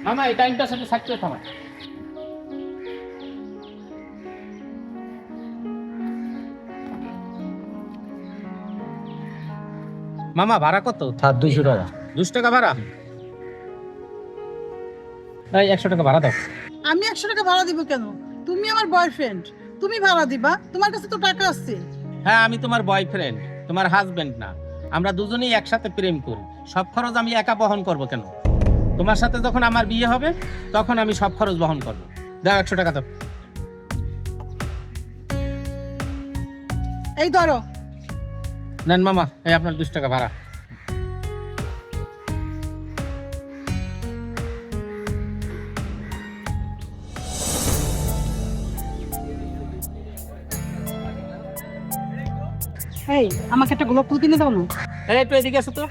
মামা এই টাইমটার সাথে থাকতে থামা। মামা ভাড়া কত? 200 টাকা। 200 টাকা ভাড়া। এই 100 টাকা ভাড়া দাও। আমি 100 টাকা ভাড়া দিব কেন? তুমি আমার বয়ফ্রেন্ড, তুমি ভাড়া দিবা, তোমার কাছে তো টাকা আছে। হ্যাঁ আমি তোমার বয়ফ্রেন্ড, তোমার হাজবেন্ড না। আমরা দুজনেই একসাথে প্রেম করি, সব খরচ আমি একা বহন করব কেন? তোমার সাথে যখন আমার বিয়ে হবে তখন আমি সব খরচ বহন করব। দাও 100 টাকা দাও। এই ধরো। নেন মামা, এই আপনার 200 টাকা ভাড়া। এই আমাকে একটা গোলাপ ফুল কিনে দাও না। এই একটু এদিকে আসো তো।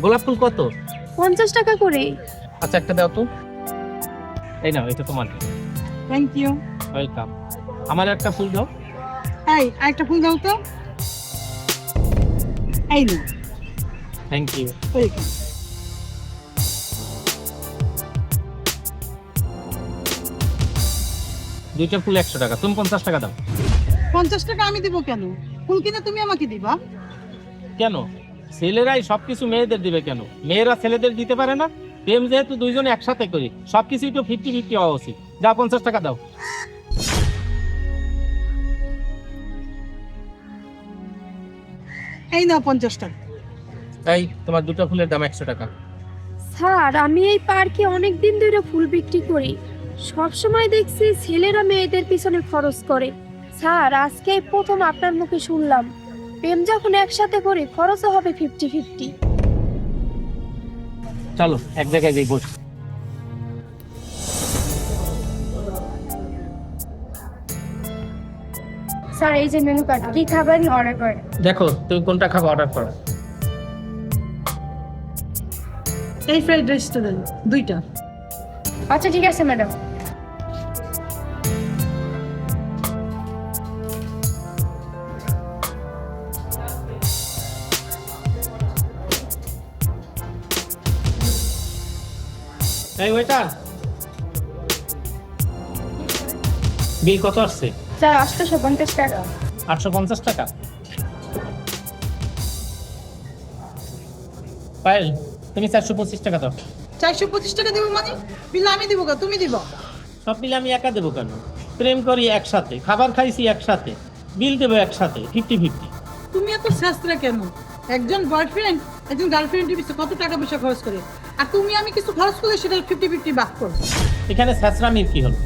গোলাপ ফুল কত? 50 টাকা করে। আচ্ছা একটা দাও তো। এই নাও, এটা তোমার। Thank you. ওয়েলকাম। আমার একটা ফুল দাও। এই আরেকটা ফুল দাও তো। এই না। Thank you. ওয়েলকাম। দুইটা ফুল 100 টাকা, তুমি 50 টাকা দাও। 50 টাকা আমি দিব কেন? ফুল কিনে তুমি আমাকে দিবা। কেন? ছেলেরাই সবকিছু মেয়েদের দিবে কেন? মেয়েরা ছেলেদের দিতে পারে না? প্রেম যেহেতু দুইজনে একসাথে করি, সবকিছুই তো 50-50 হওয়া উচিত। যা 50 টাকা দাও। এই নাও 50 টাকা। এই তোমার দুটো ফুলের দাম 100 টাকা। স্যার আমি এই পার্কে অনেক দিন ধরে ফুল বিক্রি করি, সব সময় দেখছি ছেলেরা মেয়েদের পিছনে খরচ করে। স্যার আজকে এই প্রথম আপনার মুখে শুনলাম প্রেম যখন একসাথে করি খরচও হবে 50-50। চলো এক জায়গায় যাই বস। স্যার এই যে মেনু কার্ড, কি খাবেন অর্ডার করেন। দেখো তুমি কোনটা খাবে অর্ডার করো। এই ফ্রাইড রাইসটা দেন দুইটা। আচ্ছা ঠিক আছে ম্যাডাম। এই ওয়েটার, বিল কত আসছে? স্যার 850 টাকা। 850 টাকা। পায়েল তুমি 425 টাকা দাও। 425 টাকা দিব মানে? বিল আমি দিব না, তুমি দিবা। সব বিল আমি একা দেবো কেন? প্রেম করি একসাথে, খাবার খাইছি একসাথে, বিল দেবো একসাথে, 50-50। তুমি এত শাস্ত্রা কেন? একজন বয়ফ্রেন্ড একজন গার্লফ্রেন্ডের পিছনে কত টাকা পয়সা খরচ করে, আর তুমি আমি কিছু খরচ করলে সেটা 50-50 ভাগ করো। এখানে স্যাঁচরামির কি হলো?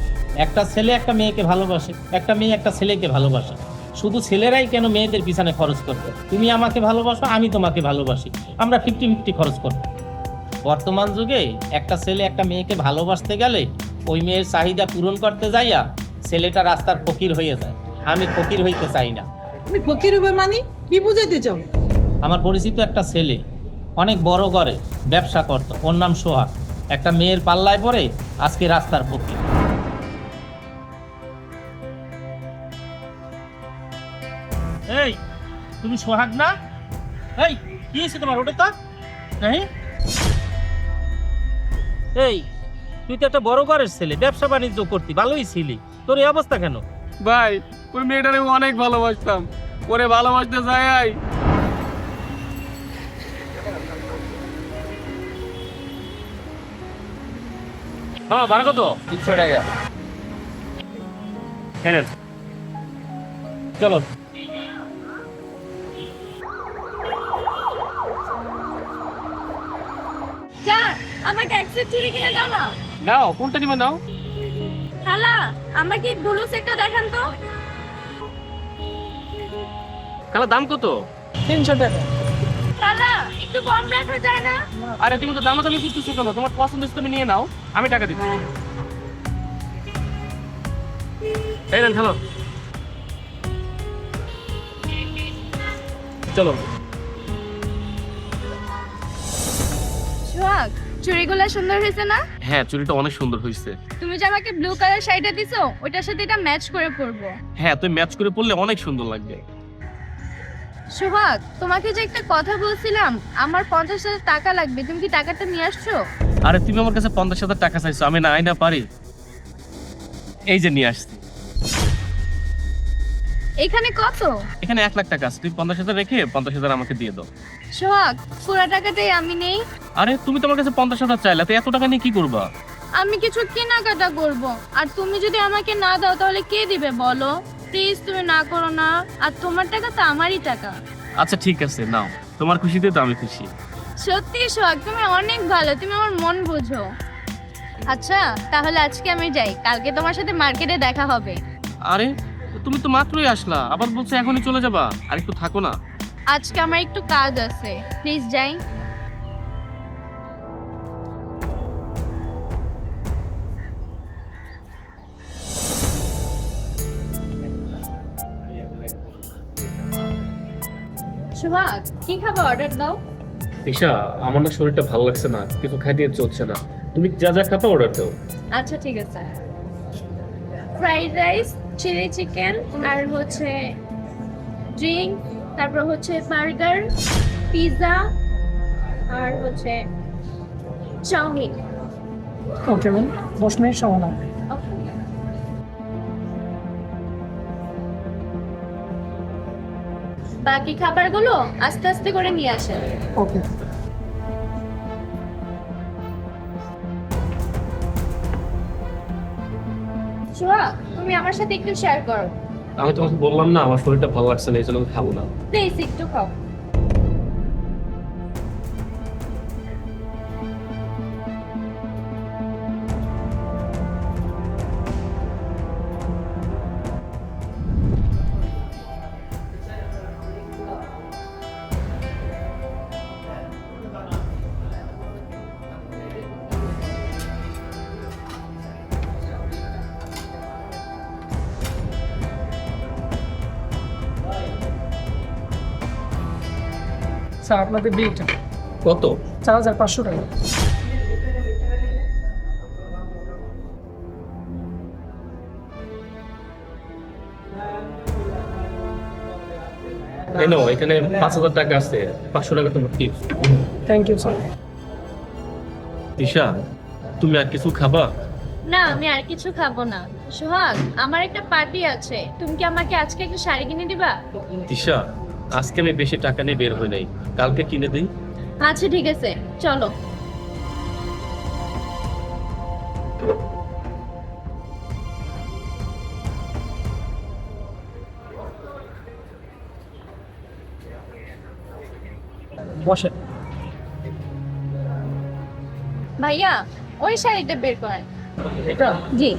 একটা ছেলে একটা মেয়েকে ভালোবাসে, একটা মেয়ে একটা ছেলেকে ভালোবাসে। শুধু ছেলেরাই কেন মেয়েদের পিছনে খরচ করবে? তুমি আমাকে ভালোবাসো, আমি তোমাকে ভালোবাসি, আমরা 50-50 খরচ করব। বর্তমান যুগে একটা ছেলে একটা মেয়েকে ভালোবাসতে গেলে ওই মেয়ের চাহিদা পূরণ করতে যাইয়া ছেলেটা রাস্তার ফকির হয়ে যায়। আমি ফকির হইতে চাই না। তুমি ফকির হবে মানে কি বুঝাইতে চাও? আমার পরিচিত একটা ছেলে অনেক বড় ঘরে ব্যবসা করত, ওর নাম সোহাগ। একটা মেয়ের পাল্লায় পড়ে আজকে রাস্তার ফকির। এই তুমি সোহাগ না? এই কি হয়েছে তোমার? ওটা তো হ্যাঁ। এই তুই তো একটা বড় ঘরের ছেলে, ব্যবসা বাণিজ্য করতি, ভালোই ছিলি, তোর এই অবস্থা কেন? ভাই ওই মেয়েটারে অনেক ভালোবাসতাম, ওরে ভালোবাসতে যাই হ্যাঁ ভাড়া কত? 300 টাকা। হ্যাঁ চলো। স্যার আমাকে একটা চুড়ি কিনে দাও না। নাও, কোনটা নিবে নাও। খালা আমাকে ব্লু সেটটা দেখান তো। খালা দাম কত? 300 টাকা। খালা একটু কম রাখা যায় না? আরে তুমি তো দামাদামি করতেছো কেন? তোমার পছন্দ তুমি নিয়ে নাও, আমি টাকা দিচ্ছি। এই নেন হ্যালো, চলো। সোহাগ চুড়িগুলো সুন্দর হয়েছে না? হ্যাঁ চুড়িটা অনেক সুন্দর হয়েছে। তুমি যে আমাকে ব্লু কালার শাড়িটা দিছো ওইটার সাথে এটা ম্যাচ করে পরবো। হ্যাঁ তুই ম্যাচ করে পরলে অনেক সুন্দর লাগবে। সোহাগ, তোমাকে যে একটা কথা বলছিলাম, আমার 50,000 টাকা লাগবে, তুমি কি টাকাটা নিয়ে আসছো? আরে তুমি আমার কাছে 50,000 টাকা চাইছো, আমি নাই না পারি? এই যে নিয়ে আসছি। এখানে কত? এখানে 1,00,000 টাকা আছে, তুমি 50,000 রেখে 50,000 আমাকে দিয়ে দাও। সোহাগ, পুরো টাকাটাই আমি নেই। আরে তুমি তোমার কাছে 50,000 চাইলে, তো এত টাকা নিয়ে কি করবা? আমি কিছু কেনাকাটা করব, আর তুমি যদি আমাকে না দাও তাহলে কে দিবে বলো? প্লিজ তুমি না করো না, আর তোমার টাকা তো আমারই টাকা। আচ্ছা ঠিক আছে, নাও, তোমার খুশিতে তো আমি খুশি। সত্যি সোহাগ, তুমি অনেক ভালো, তুমি আমার মন বোঝো। আচ্ছা তাহলে আজকে আমি যাই, কালকে তোমার সাথে মার্কেটে দেখা হবে। আরে তুমি তো মাত্রই আসলা, আবার বলছো এখনই চলে যাবা? আর একটু থাকো না। আজকে আমার একটু কাজ আছে, প্লিজ যাই। সোহাগ, কি খাবার অর্ডার দাও? দিশা, আমার না শরীরটা ভালো লাগছে না, কিছু খাইতে চলছে না, তুমি যা যা খাবে অর্ডার দাও। আচ্ছা ঠিক আছে। ফ্রাইড রাইস, চিলি চিকেন, আর হচ্ছে ড্রিঙ্ক, তারপর হচ্ছে বার্গার, পিৎজা, আর হচ্ছে চাউমিন। ওকে ম্যাম, 10 মিনিট সময় লাগবে। বাকি খাবারগুলো আস্তে আস্তে করে নিয়ে আসেন। ওকে। সোহাগ, তুমি আমার সাথে একটু শেয়ার করো আমি তোমাকে বললাম না আমার শরীরটা ভালো লাগছে না, এই জন্য খাবো না। প্লিজ, একটু খাও। স্যার আপনাদের বিলটা কত? 4,500 টাকা। এনো, এখানে 5,000 টাকা আছে, 500 টাকা তোমার tips. Thank you sir. Disha, তুমি আর কিছু খাবা? না, আমি আর কিছু খাবো না। সোহাগ, আমার একটা পার্টি আছে, তুমি কি আমাকে আজকে একটা শাড়ি কিনে দিবা? দিশা, আজকে আমি বেশি টাকা নিয়ে বের হই নাই, কালকে কিনে দিই। আচ্ছা ঠিক আছে, চলো। বসে। ভাইয়া, ওই শাড়িটা বের করেন। এটা জি।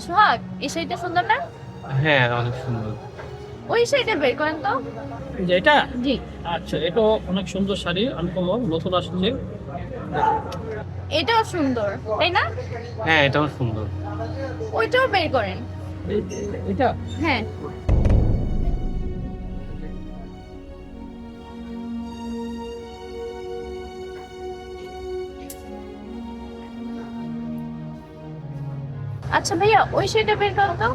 সোহাগ, এই শাড়িটা সুন্দর না? হ্যাঁ, অনেক সুন্দর। ওই শাড়িটা বের করেন তো। যে এটা, জি। আচ্ছা এটা অনেক সুন্দর শাড়ি, আনকমন, নতুন আসছে। এটাও সুন্দর, তাই না? হ্যাঁ, এটাও সুন্দর। ওইটাও বের করেন। এটা হ্যাঁ। আচ্ছা ভাইয়া, ওই শাড়িটা বের করো তো।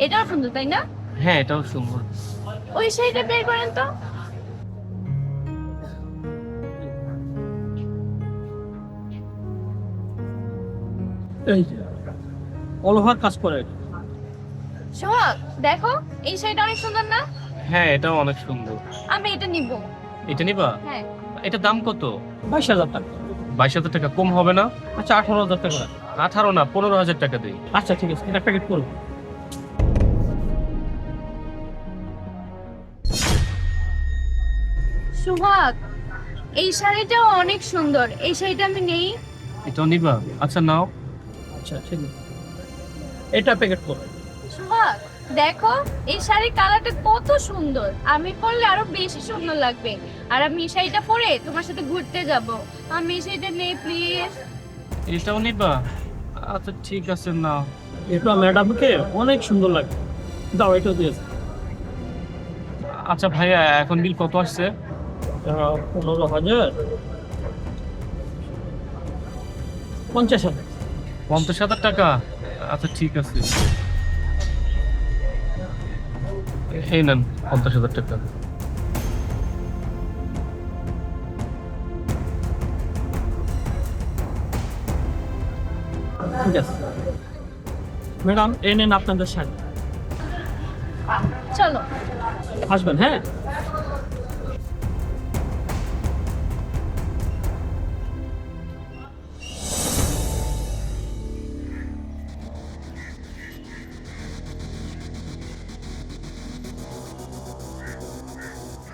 এটাও সুন্দর, তাই না? হ্যাঁ, এটাও সুন্দর। ওই শাড়িটা বের করেন তো। এই যে অল ওভার কাজ করে। সোহাগ, দেখো এই শাড়িটা অনেক সুন্দর না? হ্যাঁ, এটাও অনেক সুন্দর। আমি এটা নিব। এটা নিবা? হ্যাঁ। এটা দাম কত? 22,000 টাকা। 22,000 টাকা কম হবে না? আচ্ছা 18,000 টাকা। 18 না, 15,000 টাকা দিই। আচ্ছা ঠিক আছে, এটা প্যাকেট করুন। সোহাগ, এই শাড়িটাও অনেক সুন্দর, এই শাড়িটা আমি নেই। এটাও নিবা? আচ্ছা নাও। আচ্ছা ঠিক আছে, এটা প্যাকেট করুন। সোহাগ, দেখো এই শাড়ির কালারটা কত সুন্দর, আমি পরলে আরো বেশি সুন্দর লাগবে। আর আমি এই শাড়িটা পরে তোমার সাথে ঘুরতে যাব, আমি এই শাড়িটা নেই প্লিজ। এটাও নিবা? আচ্ছা ঠিক আছে, নাও। এটা ম্যাডামকে অনেক সুন্দর লাগে, দাও এটা দিয়েছে। আচ্ছা ভাইয়া, এখন বিল কত আসছে? 15,000 50,000 50,000 টাকা? আচ্ছা ঠিক আছে, এই নেন 50,000 টাকা। ঠিক আছে ম্যাডাম, এই নেন আপনাদের শাড়ি। চলো। আসবেন, হ্যাঁ।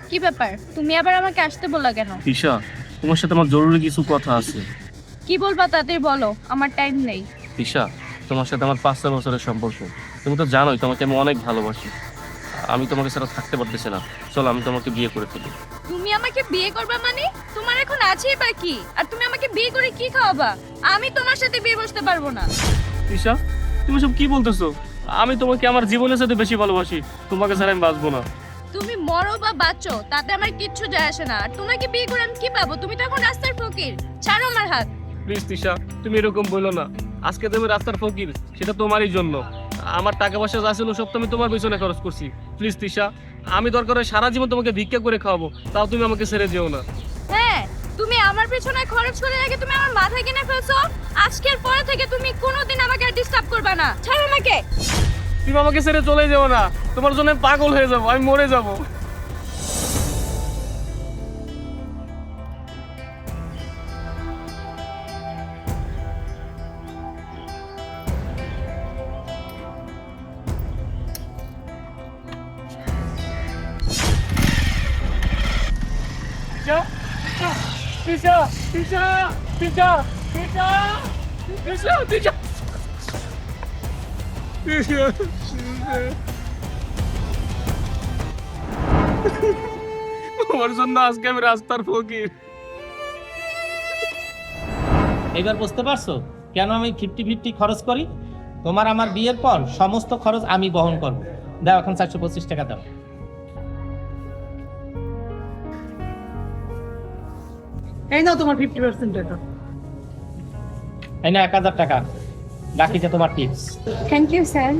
কি ব্যাপার, তুমি আবার আমাকে আসতে বললা কেন? তিশা, তোমার সাথে আমার জরুরি কিছু কথা আছে। কি বলবা তাড়াতাড়ি বলো, আমার টাইম নেই। তিশা, তোমার সাথে আমার 5 বছরের সম্পর্ক। তুমি তো জানোই তোমাকে আমি অনেক ভালোবাসি। আমি তোমাকে ছাড়া থাকতে পারতেছি না। চলো আমি তোমাকে বিয়ে করে ফেলি। তুমি আমাকে বিয়ে করবা মানে? তোমার এখন আছেই বা কি? আর তুমি আমাকে বিয়ে করে কি খাওয়াবা? আমি তোমার সাথে বিয়ে বসতে পারবো না। তিশা, তুমি সব কি বলতেছো? আমি তোমাকে আমার জীবনের সাথে বেশি ভালোবাসি। তোমাকে ছাড়া আমি বাঁচবো না। তুমি মরো বা বাঁচো তাতে আমার কিচ্ছু যায় আসে না। আর তোমাকে বিয়ে করে আমি কি পাবো? তুমি তো এখন রাস্তার ফকির। ছাড়ো আমার হাত। প্লিজ তিশা, তুমি এরকম বলো না। আজকে তুমি রাস্তার ফকির, সেটা তোমারই জন্য। আমার টাকা পয়সা যা ছিল সব তো আমি তোমার পিছনে খরচ করছি। প্লিজ তিশা, আমি দরকার হয় সারা জীবন তোমাকে ভিক্ষা করে খাওয়াবো, তাও তুমি আমাকে ছেড়ে যেও না। হ্যাঁ, তুমি আমার পেছনে খরচ করে আগে তুমি আমার মাথা কিনে ফেলছো। আজকের পরে থেকে তুমি কোনোদিন আমাকে আর ডিস্টার্ব করবে না। ছাড়ো আমাকে। তুমি আমাকে ছেড়ে চলে যেও না। তোমার জন্য আমি পাগল হয়ে যাবো, আমি মরে যাবো। তিশা, তিশা, তিশা, তিশা, তিশা, তিশা, তিশা, তোমার জন্য আজকে আমি রাস্তার ফকির। এবার বুঝতে পারছো কেন আমি 50-50 খরচ করি? তোমার আমার বিয়ের পর সমস্ত খরচ আমি বহন করব। দাও এখন 425 টাকা দাও। এই নাও তোমার 50% টাকা। এই না 1000 টাকা, বাকিটা তোমার টিপস। Thank you sir.